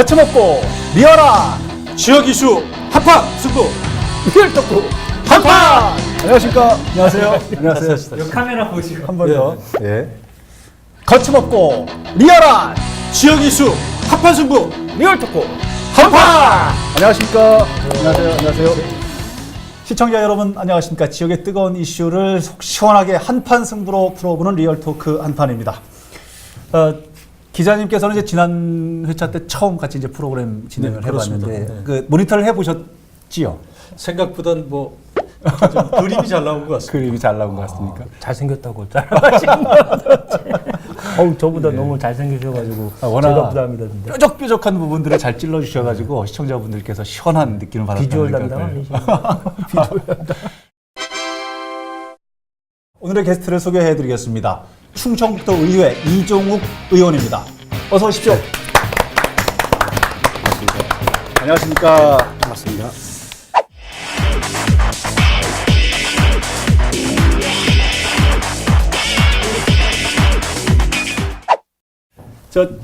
거침없고 리얼한 지역 이슈 한판 승부 리얼 덕후 한판. 안녕하십니까? 안녕하세요. 안녕하세요. 이 카메라 보시고 한 번 더. 예. 거침없고 리얼한 지역 이슈 한판 승부 리얼 덕후 한판. 안녕하십니까? 안녕하세요. 안녕하세요. 시청자 여러분 안녕하십니까? 지역의 뜨거운 이슈를 속 시원하게 한판 승부로 풀어보는 리얼 토크 한판입니다. 기자님께서는 이제 지난 회차 때 처음 같이 이제 프로그램 진행을 해봤는데 그 모니터를 해보셨지요? 생각보단 뭐 좀 그림이 잘 나온 것 같습니다. 그림이 잘 나온 것 같습니까? 잘생겼다고 잘하시는 어우 저보다 너무 잘생기셔가지고 제가 부담이 되는데 뾰족뾰족한 부분들을 잘 찔러주셔가지고 시청자분들께서 시원한 느낌을 받았다는 비주얼 담당 아니시나요? 비주얼 담당. 오늘의 게스트를 소개해드리겠습니다. 충청북도 의회 이종욱 의원입니다. 어서 오십시오. 안녕하십니까. 반갑습니다.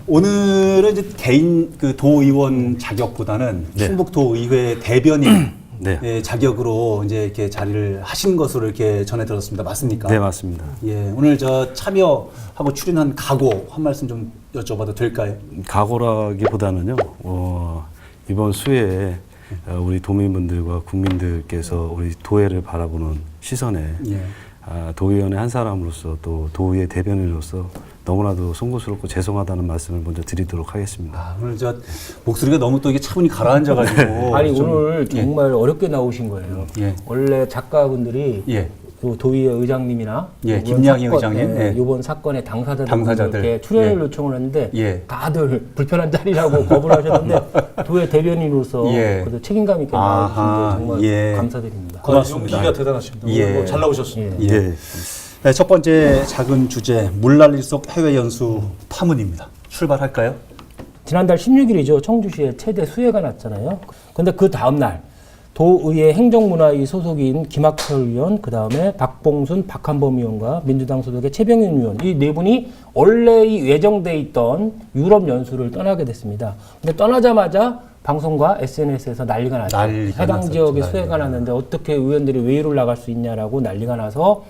오늘은 이제 개인 그 도의원 자격보다는 네. 충북도의회 대변인 네. 자격으로 이제 이렇게 자리를 하신 것으로 이렇게 전해 들었습니다. 맞습니까? 네, 맞습니다. 예, 오늘 저 참여하고 출연한 각오 한 말씀 좀 여쭤봐도 될까요? 각오라기보다는요, 이번 수회에 우리 도민분들과 국민들께서 우리 도의회를 바라보는 시선에 예. 도의원의 한 사람으로서 또 도의회 대변인으로서 너무나도 송구스럽고 죄송하다는 말씀을 먼저 드리도록 하겠습니다. 오늘 저 목소리가 너무 또 이게 차분히 가라앉아가지고 아니 좀, 오늘 정말 어렵게 나오신 거예요. 예. 원래 작가분들이 예. 그 도의회 의장님이나 예, 이번 김양희 사건, 의장님, 예. 이번 사건의 당사자들. 당사자들께 출연을 예. 요청을 했는데 예. 다들 불편한 자리라고 거부를 하셨는데 도의회 대변인으로서 예. 그래도 책임감 있게 아하, 나와주신 데 정말 예. 감사드립니다. 고맙습니다. 용기가 대단하십니다. 예. 오늘 뭐잘 나오셨습니다. 예. 예. 네, 첫 번째 작은 주제 물난리 속 해외 연수 파문입니다. 출발할까요? 지난달 16일이죠. 청주시에 최대 수해가 났잖아요. 근데 그 다음날 도의회 행정문화위 소속인 김학철 의원, 그 다음에 박봉순, 박한범 의원과 민주당 소속의 최병현 의원 이 네 분이 원래 예정돼 있던 유럽 연수를 떠나게 됐습니다. 근데 떠나자마자 방송과 SNS에서 난리가 났죠. 해당 지역에 수해가 났는데 어떻게 의원들이 외유를 나갈 수 있냐라고 난리가 나서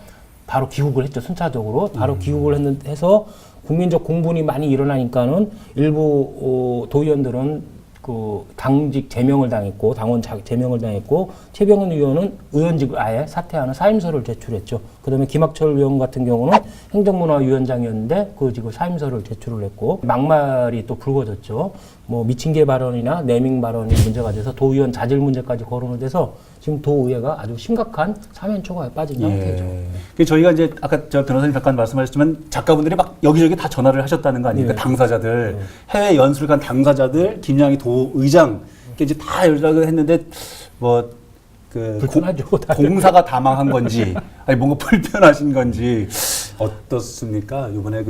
바로 귀국을 했죠. 순차적으로 바로 귀국을 해서 국민적 공분이 많이 일어나니까는 일부 도의원들은 그 당직 제명을 당했고 당원 제명을 당했고 최병현 의원은 의원직을 아예 사퇴하는 사임서를 제출했죠. 그다음에 김학철 의원 같은 경우는 행정문화위원장이었는데 그 지금 사임서를 제출을 했고 막말이 또 불거졌죠. 뭐 미친개 발언이나 네밍 발언이 문제가 돼서 도의원 자질 문제까지 거론이 돼서 지금 도의회가 아주 심각한 사면 초과에 빠진 상태죠. 저희가 이제 아까 저 변호사님 잠깐 말씀하셨지만 작가분들이 막 여기저기 다 전화를 하셨다는 거 아닙니까? 예. 당사자들 해외 연수를 간 당사자들 김양희 도의장 이제 다 연락을 했는데 뭐 그 불편하죠, 다들. 공사가 다 망한 건지 아니 뭔가 불편하신 건지 어떻습니까? 이번에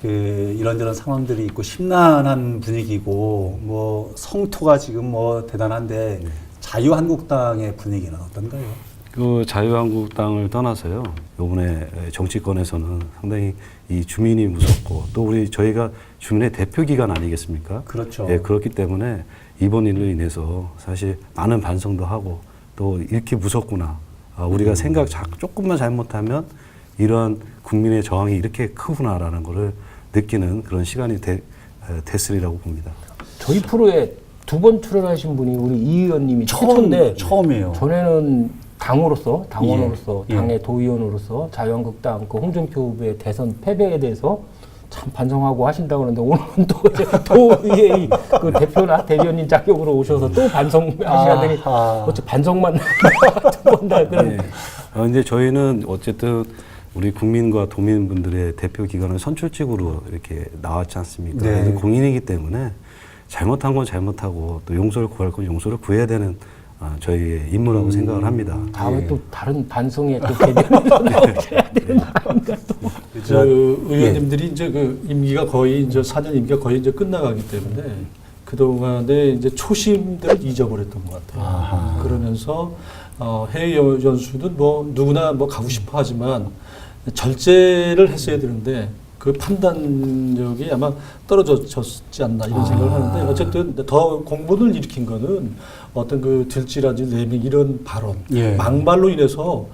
이런저런 상황들이 있고 심란한 분위기고 뭐 성토가 지금 뭐 대단한데 자유한국당의 분위기는 어떤가요? 그 자유한국당을 떠나서요, 이번에 정치권에서는 상당히 이 주민이 무섭고 또 저희가 주민의 대표 기관 아니겠습니까? 그렇죠. 예, 그렇기 때문에 이번 일로 인해서 사실 많은 반성도 하고 또 이렇게 무섭구나. 우리가 생각 조금만 잘못하면 이러한 국민의 저항이 이렇게 크구나라는 것을 느끼는 그런 시간이 됐으리라고 봅니다. 저희 프로에 두 번 출연하신 분이 우리 이 의원님이 최초인데 처음이에요. 전에는 당원으로서 예. 당의 도의원으로서 자유한국당 그 홍준표 후보의 대선 패배에 대해서 참 반성하고 하신다고 하는데 오늘은 또 도의회 그 대표나 대변인 자격으로 오셔서 또 반성하시더니 어째 반성만 두번다 그런. 이제 저희는 어쨌든 우리 국민과 도민분들의 대표 기관은 선출직으로 이렇게 나왔지 않습니까? 네. 그래서 공인이기 때문에 잘못한 건 잘못하고 또 용서를 구할 건 용서를 구해야 되는 저희의 임무라고 생각을 합니다. 다음에 또 다른 반성에 또 대변인으로 나오셔야 되는 거 아닌가 또. 의원님들이 이제 그 임기가 거의 이제 4년 임기가 거의 이제 끝나가기 때문에 그동안에 이제 초심들을 잊어버렸던 것 같아요. 그러면서 해외 연수는 뭐 누구나 뭐 가고 싶어 하지만 절제를 했어야 되는데 그 판단력이 아마 떨어졌지 않나 이런 생각을 하는데 어쨌든 더 공분을 일으킨 거는 어떤 그 들쥐라든지 레밍 이런 발언, 예. 망발로 인해서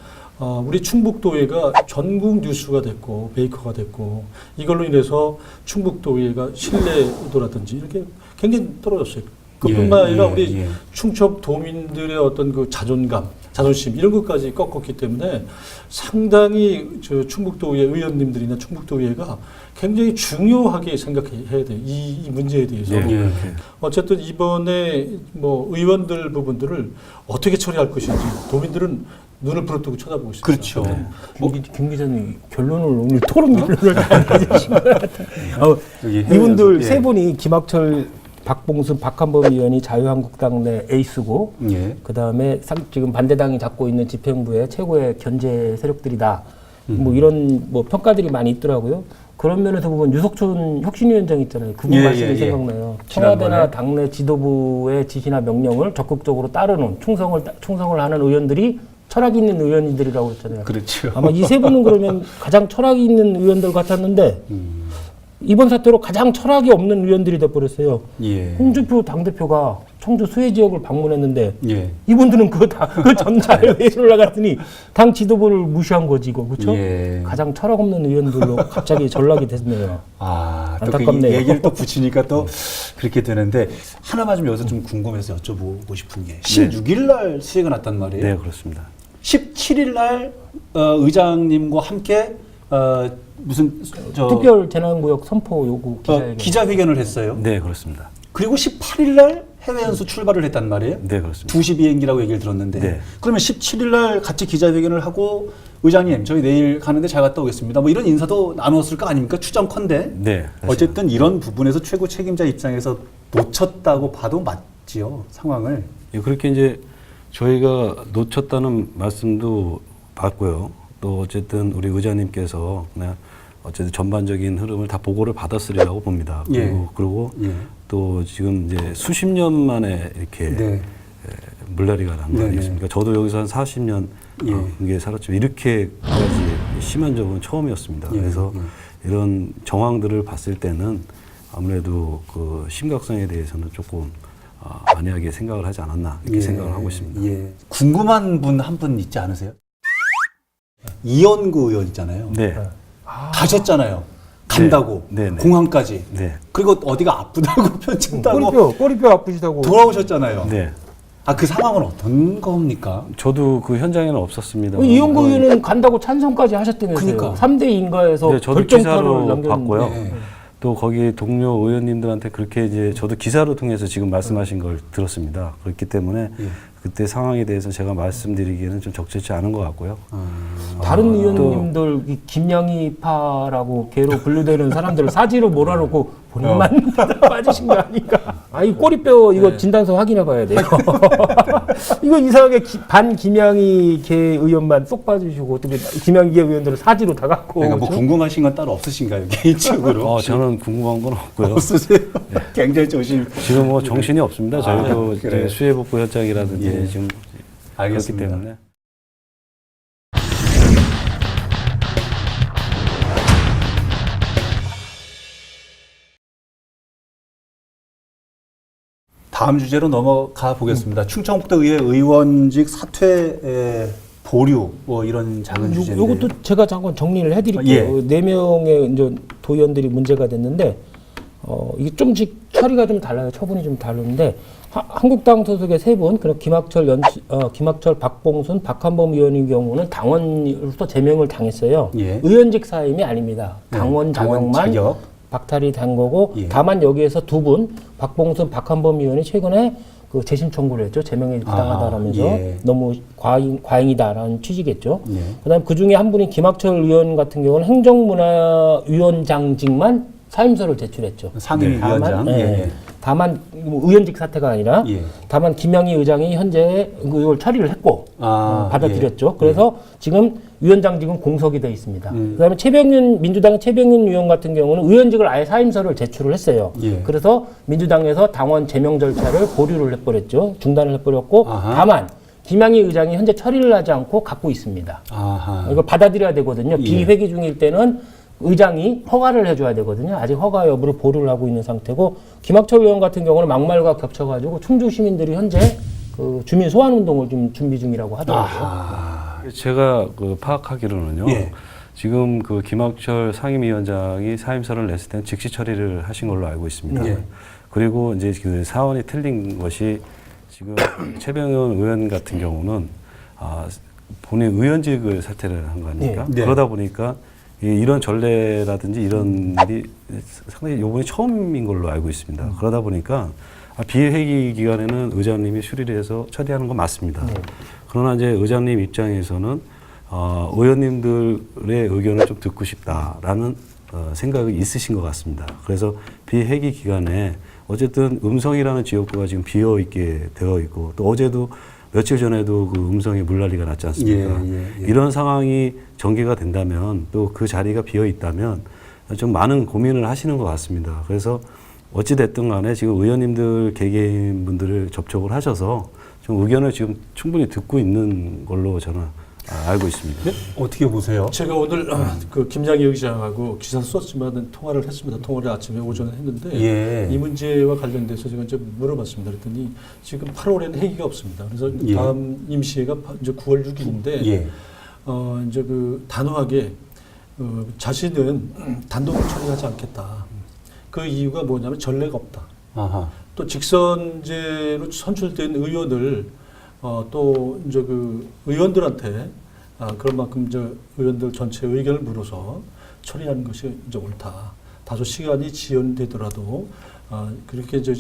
우리 충북도의회가 전국 뉴스가 됐고 메이커가 됐고 이걸로 인해서 충북도의회가 신뢰도라든지 이렇게 굉장히 떨어졌어요. 그뿐만 예, 아니라 예, 우리 예. 충청 도민들의 어떤 그 자존감, 자존심 이런 것까지 꺾었기 때문에 상당히 저 충북도의회 의원님들이나 충북도의회가 굉장히 중요하게 생각해야 돼요. 이 문제에 대해서. 예. 어쨌든 이번에 뭐 의원들 부분들을 어떻게 처리할 것인지 도민들은 눈을 부릅뜨고 쳐다보고 있습니다. 그렇죠. 김 기자님 결론을 오늘 토론 결론을 가져주신 것 같아요. 여기 이분들 예. 세 분이 김학철, 박봉순, 박한범 의원이 자유한국당 내 에이스고, 예. 그 다음에 지금 반대당이 잡고 있는 집행부의 최고의 견제 세력들이다. 뭐 이런 뭐 평가들이 많이 있더라고요. 그런 면에서 보면 유석촌 혁신위원장 있잖아요. 그분 예, 말씀이 예, 예. 생각나요. 지난번에. 청와대나 당내 지도부의 지시나 명령을 적극적으로 따르는 충성을 하는 의원들이 철학이 있는 의원들이라고 했잖아요. 그렇죠. 아마 이 세 분은 그러면 가장 철학이 있는 의원들 같았는데 이번 사태로 가장 철학이 없는 의원들이 돼버렸어요. 예. 홍준표 당대표가 청주 수해 지역을 방문했는데 예. 이분들은 그 전날 회의를 나갔더니 당 지도부를 무시한 거지 이거 그렇죠? 예. 가장 철학 없는 의원들로 갑자기 전락이 됐네요. 아, 또 그 안타깝네요. 얘기를 또 붙이니까 또 그렇게 되는데 하나만 좀 여기서 좀 궁금해서 여쭤보고 싶은 게 16일 날 수해가 났단 말이에요. 네, 그렇습니다. 17일 날 의장님과 함께 무슨 특별 재난구역 선포 요구 기자회견. 기자회견을 했어요. 네, 그렇습니다. 그리고 18일 날 해외 연수 출발을 했단 말이에요. 네, 그렇습니다. 2시 비행기라고 얘기를 들었는데 네. 그러면 17일 날 같이 기자회견을 하고 의장님 저희 내일 가는데 잘 갔다 오겠습니다. 뭐 이런 인사도 나눴을 거 아닙니까? 추정컨대. 네. 어쨌든 이런 부분에서 최고 책임자 입장에서 놓쳤다고 봐도 맞지요, 상황을. 예, 그렇게 이제 저희가 놓쳤다는 말씀도 받고요. 또 어쨌든 우리 의장님께서 그냥 어쨌든 전반적인 흐름을 다 보고를 받았으리라고 봅니다. 예. 그리고 예. 또 지금 이제 수십 년 만에 이렇게 네. 물난리가 난 거 네네. 아니겠습니까? 저도 여기서 한 40년 예. 이게 살았지만 이렇게까지 심한 적은 처음이었습니다. 예. 그래서 이런 정황들을 봤을 때는 아무래도 그 심각성에 대해서는 조금 만약에 생각을 하지 않았나 이렇게 생각을 하고 있습니다. 예. 궁금한 분 한 분 있지 않으세요? 이현구 의원 있잖아요. 네. 가셨잖아요. 간다고 네, 네. 공항까지. 네. 그리고 어디가 아프다고 편찮다고 꼬리뼈 아프시다고. 돌아오셨잖아요. 네. 아, 그 상황은 어떤 겁니까? 저도 그 현장에는 없었습니다. 이용구 의원은 간다고 찬성까지 하셨다면서요. 그러니까. 3대 인가에서 네, 저도 결정권을 기사로 남겼는데. 봤고요. 네. 또 거기 동료 의원님들한테 그렇게 이제 저도 기사를 통해서 지금 말씀하신 걸 들었습니다. 그렇기 때문에 예. 그때 상황에 대해서 제가 말씀드리기에는 좀 적절치 않은 것 같고요. 다른 의원님들 이 김양희파라고 개로 분류되는 사람들을 사지로 몰아놓고 본인만 빠지신 거 아닌가? 아, 이 꼬리뼈 이거 진단서 확인해 봐야 돼요. 이거 이상하게 반 김양희 개 의원만 쏙 빠지시고 어떻게 김양희 개 의원들을 사지로 다 갖고. 그러니까 뭐 그렇죠? 궁금하신 건 따로 없으신가요? 개인적으로? 저는 궁금한 건 없고요. 없으세요? 굉장히 조심. 지금 뭐 정신이 없습니다. 저희도 이제 그래요? 수해복구 현장이라든지 예. 지금 알겠습니다. 그렇기 때문에. 다음 주제로 넘어가 보겠습니다. 충청북도의회 의원직 사퇴 보류 뭐 이런 작은 주제인데. 요것도 제가 잠깐 정리를 해드릴게요. 예. 4명의 이제 도의원들이 문제가 됐는데, 이게 좀씩 처리가 좀 달라요. 처분이 좀 다른데, 한국당 소속의 3분, 그리고 김학철, 박봉순, 박한범 의원의 경우는 당원으로서 제명을 당했어요. 예. 의원직 사임이 아닙니다. 네, 당원 당원 자격만 자격. 박탈이 된 거고, 예. 다만 여기에서 2분, 박봉순, 박한범 의원이 최근에 그 재심 청구를 했죠. 제명이 부당하다라면서 예. 너무 과잉이다라는 취지겠죠. 예. 그다음 그 중에 한 분이 김학철 의원 같은 경우는 행정문화위원장직만 사임서를 제출했죠. 상임위원장. 다만, 예. 다만 뭐 의원직 사태가 아니라 예. 다만 김양희 의장이 현재 이걸 처리를 했고 받아들였죠. 그래서 지금 위원장직은 공석이 돼 있습니다. 그다음에 민주당 최병윤 의원 같은 경우는 의원직을 아예 사임서를 제출을 했어요. 예. 그래서 민주당에서 당원 제명 절차를 보류를 해버렸죠. 중단을 해버렸고 아하. 다만 김양희 의장이 현재 처리를 하지 않고 갖고 있습니다. 아하. 이거 받아들여야 되거든요. 예. 비회기 중일 때는 의장이 허가를 해줘야 되거든요. 아직 허가 여부를 보류를 하고 있는 상태고 김학철 의원 같은 경우는 막말과 겹쳐가지고 충주 시민들이 현재 그 주민 소환 운동을 좀 준비 중이라고 하더라고요. 제가 그 파악하기로는요. 예. 지금 그 김학철 상임위원장이 사임서를 냈을 때는 즉시 처리를 하신 걸로 알고 있습니다. 예. 그리고 이제 그 사원이 틀린 것이 지금 최병현 의원 같은 경우는 본인 의원직을 사퇴를 한 거 아닙니까? 네. 그러다 보니까 이런 전례라든지 이런 일이 상당히 요번이 처음인 걸로 알고 있습니다. 그러다 보니까 비회기 기간에는 의장님이 수리를 해서 처리하는 건 맞습니다. 그러나 이제 의장님 입장에서는 의원님들의 의견을 좀 듣고 싶다라는 생각이 있으신 것 같습니다. 그래서 비회기 기간에 어쨌든 음성이라는 지역구가 지금 비어 있게 되어 있고 또 어제도 며칠 전에도 그 음성에 물난리가 났지 않습니까? 이런 상황이 전개가 된다면 또 그 자리가 비어 있다면 좀 많은 고민을 하시는 것 같습니다. 그래서 어찌 됐든 간에 지금 의원님들 개개인분들을 접촉을 하셔서 좀 의견을 지금 충분히 듣고 있는 걸로 저는 알고 있습니다. 네? 어떻게 보세요? 제가 오늘 그 김양희 의장하고 기사를 썼지만 통화를 했습니다. 통화를 아침에 오전에 했는데 예. 이 문제와 관련돼서 제가 이제 물어봤습니다. 그랬더니 지금 8월에는 회기가 없습니다. 그래서 예. 다음 임시회가 이제 9월 6일인데 예. 이제 그 단호하게 자신은 단독으로 처리하지 않겠다. 그 이유가 뭐냐면 전례가 없다. 아하. 또 직선제로 선출된 의원을 또 이제 그 의원들한테 그런 만큼 이제 의원들 전체 의견을 물어서 처리하는 것이 이제 옳다. 다소 시간이 지연되더라도 그렇게 이제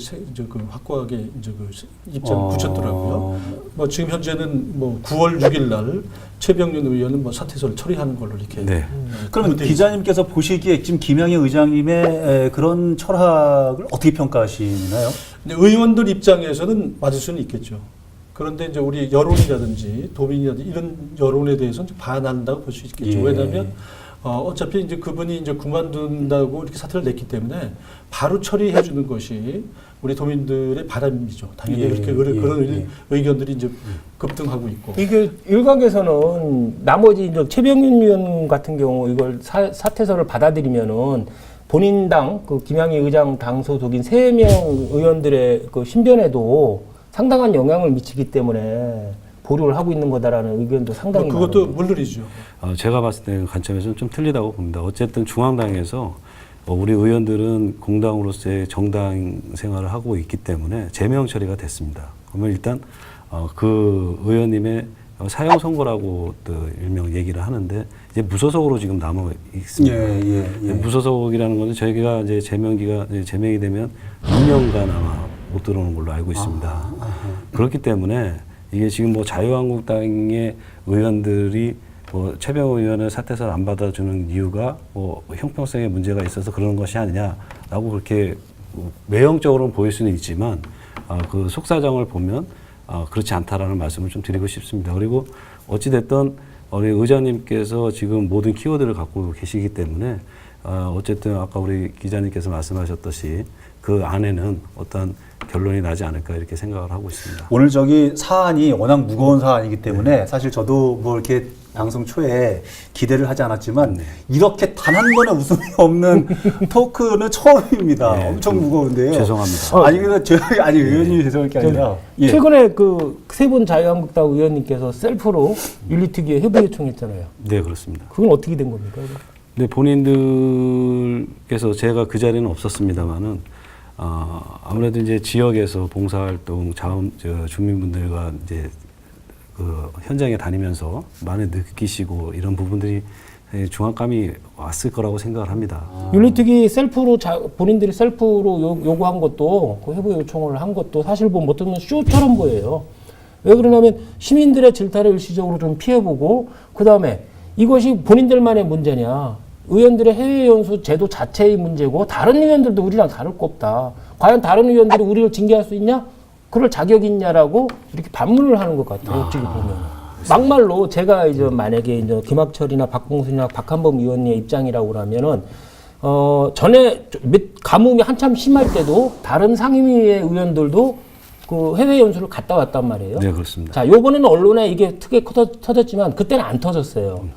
그 확고하게 이제 그 입장을 붙였더라고요. 뭐 지금 현재는 뭐 9월 6일 날 최병윤 의원은 뭐 사퇴서를 처리하는 걸로 이렇게. 네. 그러면 기자님께서 보시기에 지금 김양희 의장님의 그런 철학을 어떻게 평가하시나요? 근데 의원들 입장에서는 맞을 수는 있겠죠. 그런데 이제 우리 여론이라든지 도민이라든지 이런 여론에 대해서는 좀 반한다고 볼 수 있겠죠. 예. 왜냐하면 어차피 이제 그분이 이제 그만둔다고 이렇게 사퇴를 냈기 때문에 바로 처리해 주는 것이 우리 도민들의 바람이죠. 당연히 예. 그렇게 그런 의견들이 이제 급등하고 있고. 이게 일각에서는 나머지 이제 최병윤 의원 같은 경우 이걸 사퇴서를 받아들이면은 본인 당 그 김양희 의장 당 소속인 3명 의원들의 그 신변에도 상당한 영향을 미치기 때문에 보류를 하고 있는 거다라는 의견도 상당히 그것도 많은데. 물론이죠. 제가 봤을 때 관점에서는 좀 틀리다고 봅니다. 어쨌든 중앙당에서 우리 의원들은 공당으로서의 정당 생활을 하고 있기 때문에 제명 처리가 됐습니다. 그러면 일단 그 의원님의 사형 선고라고 또 일명 얘기를 하는데 이제 무소속으로 지금 남아 있습니다. 무소속이라는 것은 저희가 이제 제명이 되면 2년간 아마 못 들어오는 걸로 알고 있습니다. 그렇기 때문에 이게 지금 뭐 자유한국당의 의원들이 뭐 최병호 의원을 사퇴서를 안 받아주는 이유가 뭐 형평성에 문제가 있어서 그런 것이 아니냐라고 그렇게 외형적으로는 보일 수는 있지만 그 속사정을 보면 그렇지 않다라는 말씀을 좀 드리고 싶습니다. 그리고 어찌됐든 우리 의장님께서 지금 모든 키워드를 갖고 계시기 때문에 어쨌든 아까 우리 기자님께서 말씀하셨듯이 그 안에는 어떤 결론이 나지 않을까 이렇게 생각을 하고 있습니다. 오늘 사안이 워낙 무거운 사안이기 때문에 사실 저도 뭐 이렇게 방송 초에 기대를 하지 않았지만 이렇게 단 한 번의 웃음이 없는 토크는 처음입니다. 네, 엄청 무거운데요. 죄송합니다. 아니 그래서 의원님이 죄송할 게 아니라 최근에 그 세 분 자유한국당 의원님께서 셀프로 윤리특위에 협의 요청했잖아요. 네, 그렇습니다. 그건 어떻게 된 겁니까? 네, 본인들께서 제가 그 자리는 없었습니다만은 아무래도 이제 지역에서 봉사활동, 주민분들과 이제 그 현장에 다니면서 많이 느끼시고 이런 부분들이 중압감이 왔을 거라고 생각을 합니다. 윤리특위 셀프로 본인들이 셀프로 요구한 것도 그 협의 요청을 한 것도 사실 보면 어떤 쇼처럼 보여요. 왜 그러냐면 시민들의 질타를 일시적으로 좀 피해보고 그 다음에 이것이 본인들만의 문제냐. 의원들의 해외 연수 제도 자체의 문제고 다른 의원들도 우리랑 다를 거 없다. 과연 다른 의원들이 우리를 징계할 수 있냐? 그럴 자격이 있냐라고 이렇게 반문을 하는 것 같아요. 어찌게 보면. 막말로 제가 이제 만약에 이제 김학철이나 박봉순이나 박한범 의원의 입장이라고 그러면은 전에 가뭄이 한참 심할 때도 다른 상임위의 의원들도 그 해외 연수를 갔다 왔단 말이에요. 네, 그렇습니다. 자, 요번에는 언론에 이게 크게 터졌지만 그때는 안 터졌어요.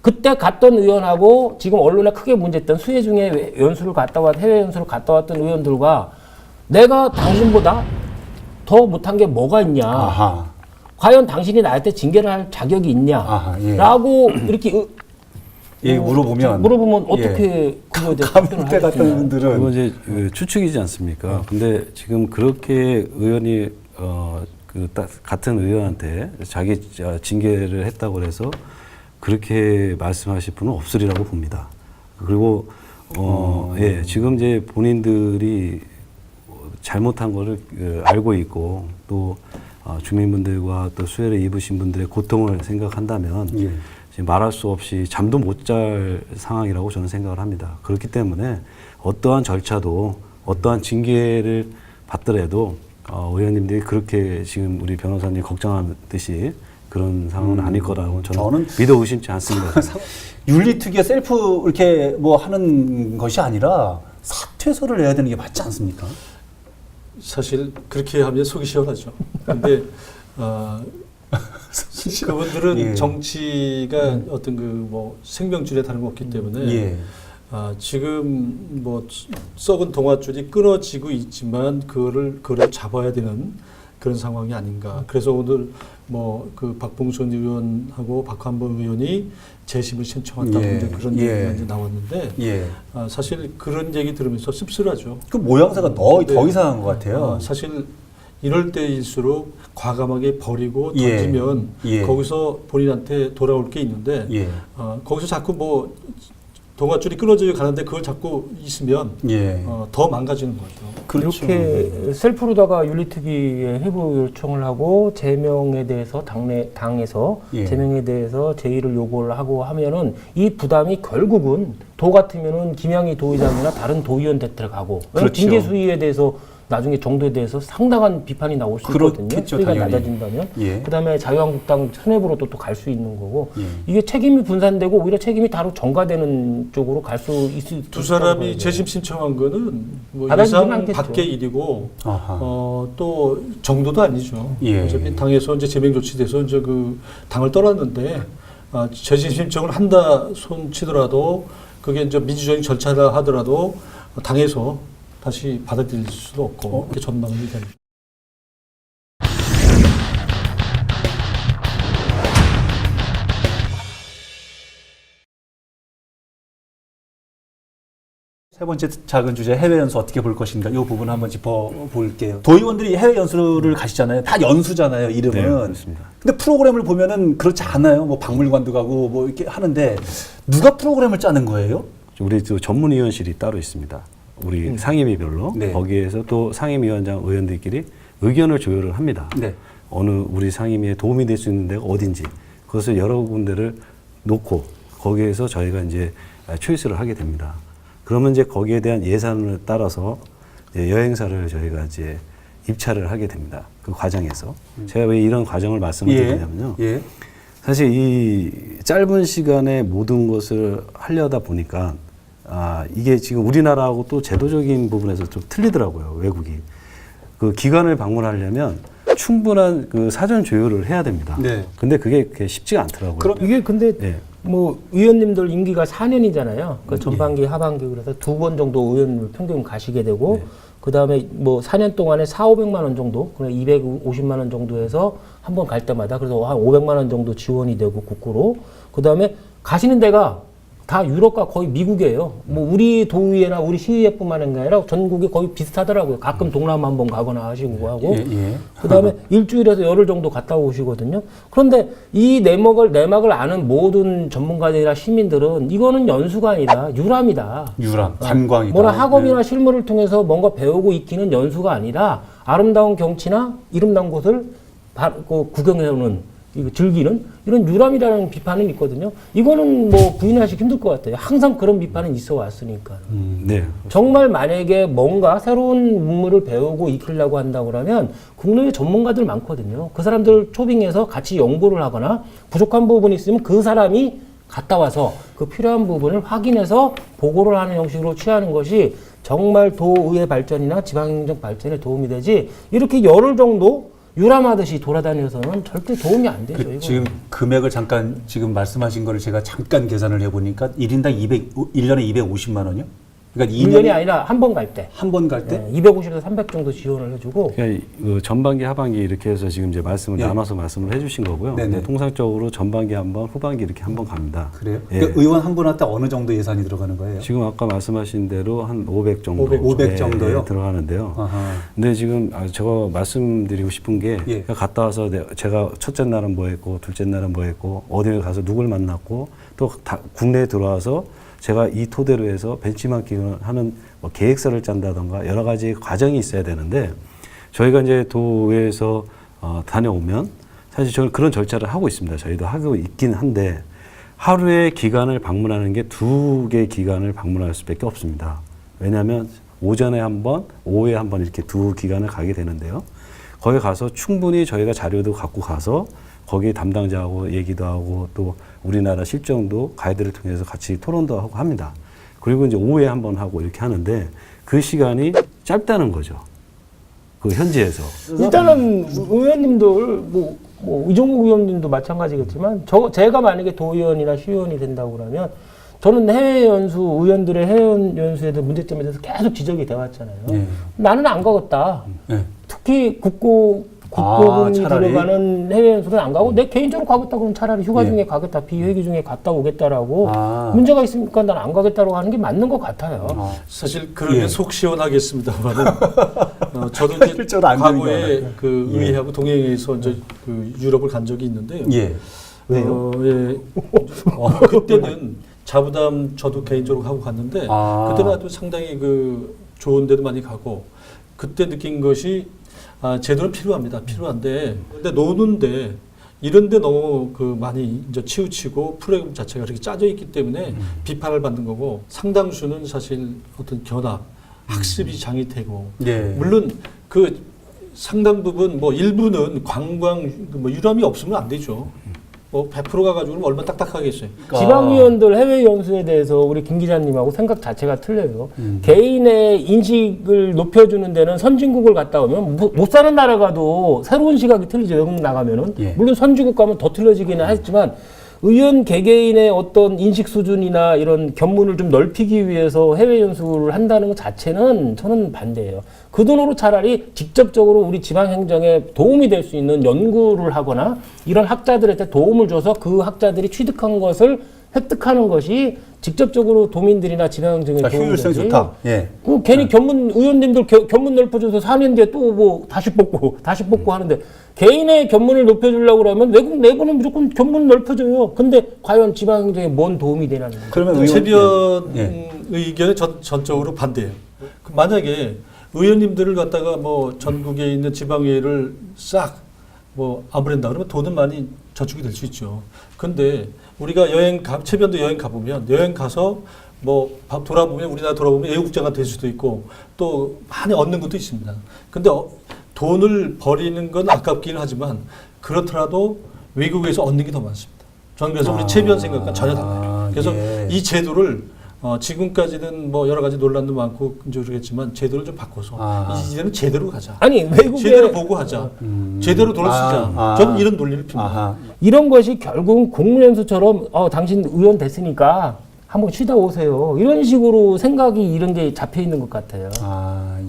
그때 갔던 의원하고 지금 언론에 크게 문제했던 수해 중에 연수를 갔다 왔 해외 연수를 갔다 왔던 의원들과 내가 당신보다 더 못한 게 뭐가 있냐? 아하. 과연 당신이 나한테 징계를 할 자격이 있냐? 아하, 예. 라고 이렇게 예, 물어보면 어떻게 그거에 대해서 가문대 같은 그거 분들은 이제 추측이지 않습니까? 근데 지금 그렇게 의원이 같은 의원한테 자기 징계를 했다고 해서 그렇게 말씀하실 분은 없으리라고 봅니다. 그리고 예, 지금 이제 본인들이 잘못한 거를 알고 있고 또 주민분들과 또 수해를 입으신 분들의 고통을 생각한다면 예. 지금 말할 수 없이 잠도 못 잘 상황이라고 저는 생각을 합니다. 그렇기 때문에 어떠한 절차도 어떠한 징계를 받더라도 의원님들이 그렇게 지금 우리 변호사님 걱정하듯이 그런 상황은 아닐 거라고 저는 믿어 의심치 않습니다. 윤리특위에 셀프 이렇게 뭐 하는 것이 아니라 사퇴서를 내야 되는 게 맞지 않습니까? 사실 그렇게 하면 속이 시원하죠. 근데 그분들은 예. 정치가 어떤 그 뭐 생명줄에 다름없기 때문에 예. 지금 뭐 썩은 동아줄이 끊어지고 있지만 그거를 잡아야 되는 그런 상황이 아닌가. 그래서 오늘 뭐 그 박봉선 의원하고 박한범 의원이 재심을 신청한다고 예. 이제 그런 예. 얘기가 이제 나왔는데 예. 사실 그런 얘기 들으면서 씁쓸하죠. 그 모양새가 더 네. 이상한 것 같아요. 사실 이럴 때일수록 과감하게 버리고 예. 던지면 예. 거기서 본인한테 돌아올 게 있는데 예. 거기서 자꾸 뭐 동아줄이 끊어져 가는데 그걸 자꾸 있으면 예. 더 망가지는 것 같아요. 그렇죠. 이렇게 셀프로다가 윤리특위에 해부 요청을 하고 제명에 대해서 당에서 예. 제명에 대해서 제의를 요구를 하고 하면은 이 부담이 결국은 도 같으면은 김양희 도의장이나 다른 도의원들한테 가고 그렇죠. 징계 수위에 대해서 나중에 정도에 대해서 상당한 비판이 나올 수 있거든요. 그렇겠죠, 수위가 당연히. 낮아진다면. 예. 그다음에 자유한국당 수뇌부로 또 갈 수 있는 거고 예. 이게 책임이 분산되고 오히려 책임이 다로 전가되는 쪽으로 갈 수 있을 두 사람이 재심 신청한 거는 뭐 받아주진 예상 않겠죠. 밖의 일이고 아하. 또 정도도 아니죠. 예. 어차피 당에서 이제 제명 조치돼서 이제 그 당을 떠났는데 재심 신청을 한다 손 치더라도 그게 이제 민주적인 절차라 하더라도 당에서 다시 받아들일 수도 없고 그게 전망이 됩니다. 세 번째 작은 주제 해외 연수 어떻게 볼 것인가 이 부분 한번 짚어볼게요. 도의원들이 해외 연수를 가시잖아요. 다 연수잖아요. 이름은. 네, 그렇습니다. 근데 프로그램을 보면은 그렇지 않아요. 뭐 박물관도 가고 뭐 이렇게 하는데 누가 프로그램을 짜는 거예요? 우리 또 전문위원실이 따로 있습니다. 우리 상임위별로 네. 거기에서 또 상임위원장 의원들끼리 의견을 조율을 합니다. 네. 어느 우리 상임위에 도움이 될 수 있는 데가 어딘지 그것을 여러 군데를 놓고 거기에서 저희가 이제 초이스를 하게 됩니다. 그러면 이제 거기에 대한 예산을 따라서 이제 여행사를 저희가 이제 입찰을 하게 됩니다. 그 과정에서 제가 왜 이런 과정을 말씀을 드리냐면요. 예. 사실 이 짧은 시간에 모든 것을 하려다 보니까 이게 지금 우리나라하고 또 제도적인 부분에서 좀 틀리더라고요. 외국이. 그 기관을 방문하려면 충분한 그 사전 조율을 해야 됩니다. 네. 근데 그게 쉽지가 않더라고요. 그럼 이게 근데 네. 뭐 의원님들 임기가 4년이잖아요. 그 전반기, 하반기 그래서 2번 정도 의원을 평균 가시게 되고 그 다음에 뭐 4년 동안에 4,500만 원 정도, 그래 250만 원 정도에서 한 번 갈 때마다 그래서 한 500만 원 정도 지원이 되고 국고로 그 다음에 가시는 데가 다 유럽과 거의 미국이에요. 뭐 우리 도의회나 우리 시의회뿐만 아니라 전국이 거의 비슷하더라고요. 가끔 동남아 한번 가거나 하시고 하고. 그다음에 일주일에서 열흘 정도 갔다 오시거든요. 그런데 이 내막을 아는 모든 전문가들이나 시민들은 이거는 연수가 아니라 유람이다. 유람, 관광이다. 뭐라 학업이나 실무를 통해서 뭔가 배우고 익히는 연수가 아니라 아름다운 경치나 이름난 곳을 구경해오는 이거 즐기는 이런 유람이라는 비판은 있거든요. 이거는 뭐 부인하시기 힘들 것 같아요. 항상 그런 비판은 있어 왔으니까. 네. 정말 만약에 뭔가 새로운 문물을 배우고 익히려고 한다고 그러면 국내에 전문가들 많거든요. 그 사람들 초빙해서 같이 연구를 하거나 부족한 부분이 있으면 그 사람이 갔다 와서 그 필요한 부분을 확인해서 보고를 하는 형식으로 취하는 것이 정말 도의회 발전이나 지방행정 발전에 도움이 되지 이렇게 열흘 정도 유람하듯이 돌아다녀서는 절대 도움이 안 되죠. 이거. 지금 금액을 잠깐 지금 말씀하신 거를 제가 잠깐 계산을 해보니까 1인당 1년에 250만 원이요? 그러니까 1년이 아니라 한 번 갈 때. 한 번 갈 때? 250에서 300 정도 지원을 해주고. 그러니까 그 전반기, 하반기 이렇게 해서 지금 이제 말씀을 예. 나눠서 말씀을 해주신 거고요. 네네. 근데 통상적으로 전반기 한 번, 후반기 이렇게 한 번 갑니다. 그래요? 예. 그러니까 의원 한 분한테 어느 정도 예산이 들어가는 거예요? 지금 아까 말씀하신 대로 한 500 정도, 500 정도요? 들어가는데요. 아하. 근데 지금 제가 말씀드리고 싶은 게 예. 갔다 와서 제가 첫째 날은 뭐 했고 둘째 날은 뭐 했고 어디를 가서 누굴 만났고 또 국내에 들어와서 제가 이 토대로 해서 벤치마킹을 하는 뭐 계획서를 짠다던가 여러 가지 과정이 있어야 되는데 저희가 이제 도에서 다녀오면 사실 저는 그런 절차를 하고 있습니다. 저희도 하고 있긴 한데 하루에 기관을 방문하는 게 2개의 기관을 방문할 수밖에 없습니다. 왜냐하면 오전에 한 번, 오후에 한 번 이렇게 2기관을 가게 되는데요. 거기 가서 충분히 저희가 자료도 갖고 가서 거기 담당자하고 얘기도 하고 또 우리나라 실정도 가이드를 통해서 같이 토론도 하고 합니다. 그리고 이제 오후에 한 번 하고 이렇게 하는데 그 시간이 짧다는 거죠. 그 현지에서. 일단은 의원님들 이종국 의원님도 마찬가지겠지만 제가 만약에 도의원이나 시의원이 된다고 그러면 저는 해외 연수 의원들의 해외 연수에 대한 문제점에 대해서 계속 지적이 돼 왔잖아요. 예. 나는 안 가겠다. 예. 특히 국고금이 차라리? 들어가는 해외 연수는 안 가고 내 개인적으로 가겠다 그러면 차라리 휴가 예. 중에 가겠다, 비회기 중에 갔다 오겠다라고 아. 문제가 있으니까 난 안 가겠다고 하는 게 맞는 것 같아요. 사실 그러면 예. 속 시원하겠습니다만은 저도 이제 실제로 안 가는 과거에 거네. 그 예. 의회하고 동행해서 이제 그 유럽을 간 적이 있는데요. 예. 왜요? 예. 그때는 자부담 저도 개인적으로 하고 갔는데 아. 그때는 아주 상당히 그 좋은 데도 많이 가고 그때 느낀 것이 제도는 필요합니다. 필요한데 근데 노는데 이런데 너무 그 많이 이제 치우치고 프로그램 자체가 그렇게 짜져 있기 때문에 비판을 받는 거고 상당수는 사실 어떤 견학, 학습이 장이 되고 예. 물론 그 상당 부분 뭐 일부는 관광 뭐 유람이 없으면 안 되죠. 뭐 100%가 가지고는 얼마 딱딱하겠어요. 지방위원들 해외 연수에 대해서 우리 김 기자님하고 생각 자체가 틀려요. 개인의 인식을 높여주는 데는 선진국을 갔다 오면 못 사는 나라 가도 새로운 시각이 틀리죠. 외국 나가면은. 예. 물론 선진국 가면 더 틀려지기는 하지만 의원 개개인의 어떤 인식 수준이나 이런 견문을 좀 넓히기 위해서 해외 연수를 한다는 것 자체는 저는 반대예요. 그 돈으로 차라리 직접적으로 우리 지방 행정에 도움이 될 수 있는 연구를 하거나 이런 학자들한테 도움을 줘서 그 학자들이 취득한 것을 획득하는 것이 직접적으로 도민들이나 지방 행정에 도움이 효율성이 되지. 좋다. 예. 그 괜히 견문 의원님들 견문 넓혀줘서 4년 뒤에 또 뭐 다시 뽑고 하는데 개인의 견문을 높여주려고 그러면 외국 내부는 무조건 견문을 넓혀줘요. 근데 과연 지방 행정에 뭔 도움이 되냐는 거죠. 그러면 의원 최변 예. 의견에 전적으로 반대예요. 그 만약에 의원님들을 갖다가 뭐 전국에 있는 지방의회를 싹 뭐 아무랜다 그러면 돈은 많이 저축이 될 수 있죠. 근데 우리가 최변도 여행 가보면 여행 가서 뭐 돌아보면 우리나라 돌아보면 애국자가 될 수도 있고 또 많이 얻는 것도 있습니다. 근데 돈을 버리는 건 아깝기는 하지만 그렇더라도 외국에서 얻는 게 더 많습니다. 저는 그래서 우리 최변 생각과 전혀 달라요. 그래서 예. 이 제도를 지금까지는 뭐 여러 가지 논란도 많고 그러겠지만 제도를 좀 바꿔서 이제는 제대로 가자. 아니 외국에 제대로 보고 하자. 제대로 돈을 쓰자. 저는 이런 논리를 핍니다. 아하. 이런 것이 결국은 공무연수처럼 당신 의원 됐으니까 한번 쉬다 오세요. 이런 식으로 생각이 이런 게 잡혀 있는 것 같아요.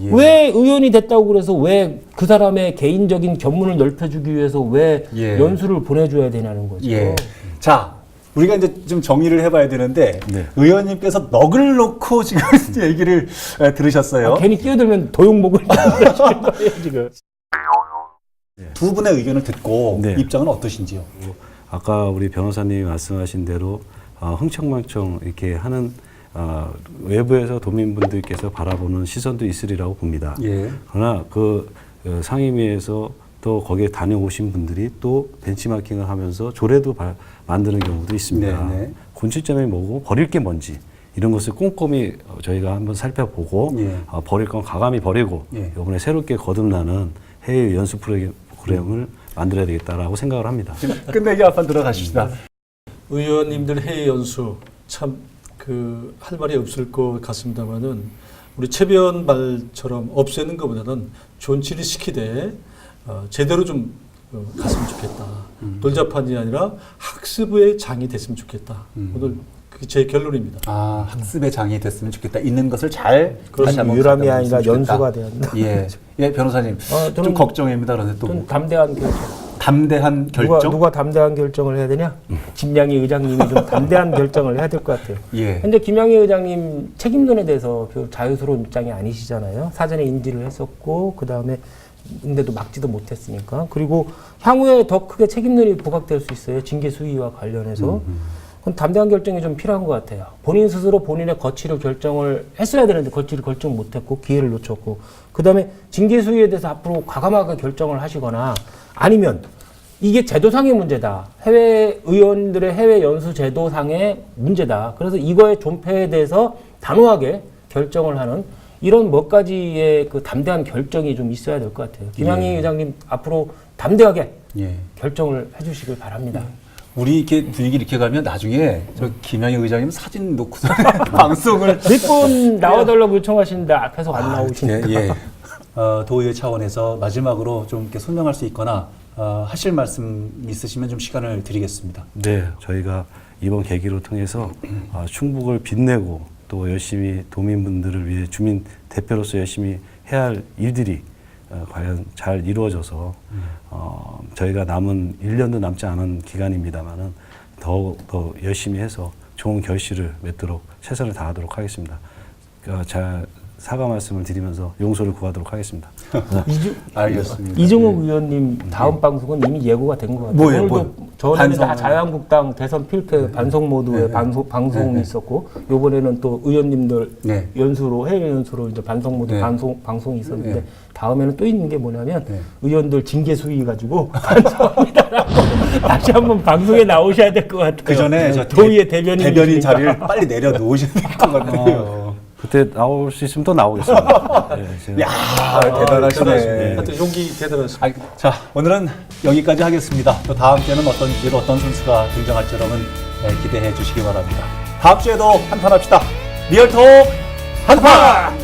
예. 왜 의원이 됐다고 그래서 왜 그 사람의 개인적인 견문을 넓혀주기 위해서 왜 예. 연수를 보내줘야 되냐는 거죠. 예. 자, 우리가 이제 좀 정리를 해봐야 되는데 네. 의원님께서 넋을 놓고 지금 얘기를 들으셨어요. 괜히 끼어들면 도용목을 하시는 거예요 지금. 두 분의 의견을 듣고 네. 입장은 어떠신지요? 아까 우리 변호사님이 말씀하신 대로 흥청망청 이렇게 하는 외부에서 도민분들께서 바라보는 시선도 있으리라고 봅니다. 예. 그러나 그 상임위에서 또 거기에 다녀오신 분들이 또 벤치마킹을 하면서 조례도 만드는 경우도 있습니다. 네네. 본질점이 뭐고 버릴 게 뭔지 이런 것을 꼼꼼히 저희가 한번 살펴보고 예. 버릴 건 과감히 버리고 예. 이번에 새롭게 거듭나는 해외 연수 프로그램을 만들어야 되겠다라고 생각을 합니다. 지금 끝내기 한번 들어가십시다. 의원님들 해외 연수 참 그 할 말이 없을 것 같습니다만은 우리 최변 말처럼 없애는 것보다는 존치를 시키되 제대로 좀 갔으면 좋겠다. 놀자판이 아니라 학습의 장이 됐으면 좋겠다. 오늘 그게 제 결론입니다. 아, 학습의 장이 됐으면 좋겠다. 있는 것을 잘 다시 한번 유람이 가다듬었으면 아니라 좋겠다. 연수가 돼야 한다. 예, 예, 변호사님. 좀 저는- 걱정입니다. 그런데 또 좀 담대한 결정. 담대한 결정. 누가 담대한 결정을 해야 되냐? 김양희 의장님이 좀 담대한 결정을 해야 될 것 같아요. 예. 근데 김양희 의장님 책임론에 대해서 별로 자유스러운 입장이 아니시잖아요. 사전에 인지를 했었고 그 다음에 근데도 막지도 못했으니까. 그리고 향후에 더 크게 책임론이 부각될 수 있어요. 징계 수위와 관련해서. 그럼 담대한 결정이 좀 필요한 것 같아요. 본인 스스로 본인의 거취를 결정을 했어야 되는데 거취를 결정 못했고 기회를 놓쳤고 그 다음에 징계 수위에 대해서 앞으로 과감하게 결정을 하시거나 아니면 이게 제도상의 문제다. 해외 의원들의 해외 연수 제도상의 문제다. 그래서 이거의 존폐에 대해서 단호하게 결정을 하는 이런 몇 가지의 그 담대한 결정이 좀 있어야 될 것 같아요. 김양희 의장님 앞으로 담대하게 예. 결정을 해주시길 바랍니다. 우리 이렇게 분위기 이렇게 가면 나중에 저 김양희 의장님 사진 놓고서 방송을 몇 분 나와달라고 요청하시는데 앞에서 안 나오시니까. 예, 예. 도의회 차원에서 마지막으로 좀 이렇게 설명할 수 있거나 하실 말씀 있으시면 좀 시간을 드리겠습니다. 네, 저희가 이번 계기로 통해서 충북을 빛내고 또 열심히 도민분들을 위해 주민 대표로서 열심히 해야 할 일들이 과연 잘 이루어져서 저희가 남은 1년도 남지 않은 기간입니다만은 더 열심히 해서 좋은 결실을 맺도록 최선을 다하도록 하겠습니다. 잘 사과 말씀을 드리면서 용서를 구하도록 하겠습니다. 알겠습니다. 이종욱 의원님 다음 방송은 이미 예고가 된 것 같아요. 뭐예요, 오늘도 뭐예요? 전에는 다 반성. 자유한국당 대선 필패 반송 모드의 방송이 있었고 요번에는 또 의원님들 네. 연수로 해외 연수로 이제 반송 모드 네. 방송이 있었는데 네. 다음에는 또 있는 게 뭐냐면 네. 의원들 징계 수위 가지고 반성합니다라고 다시 한번 방송에 나오셔야 될 것 같아요. 그 전에 저 도의회 대변인 자리를 빨리 내려놓으셔야 될 것 같아요. 그때 나올 수 있으면 또 나오겠습니다. 네, 제가 야, 대단하시네. 하여튼 용기 대단하십니다. 아이, 자, 오늘은 여기까지 하겠습니다. 또 다음 주에는 어떤 주제로 어떤 순수가 등장할지 여러분 기대해 주시기 바랍니다. 다음 주에도 한판 합시다. 리얼톡 한판!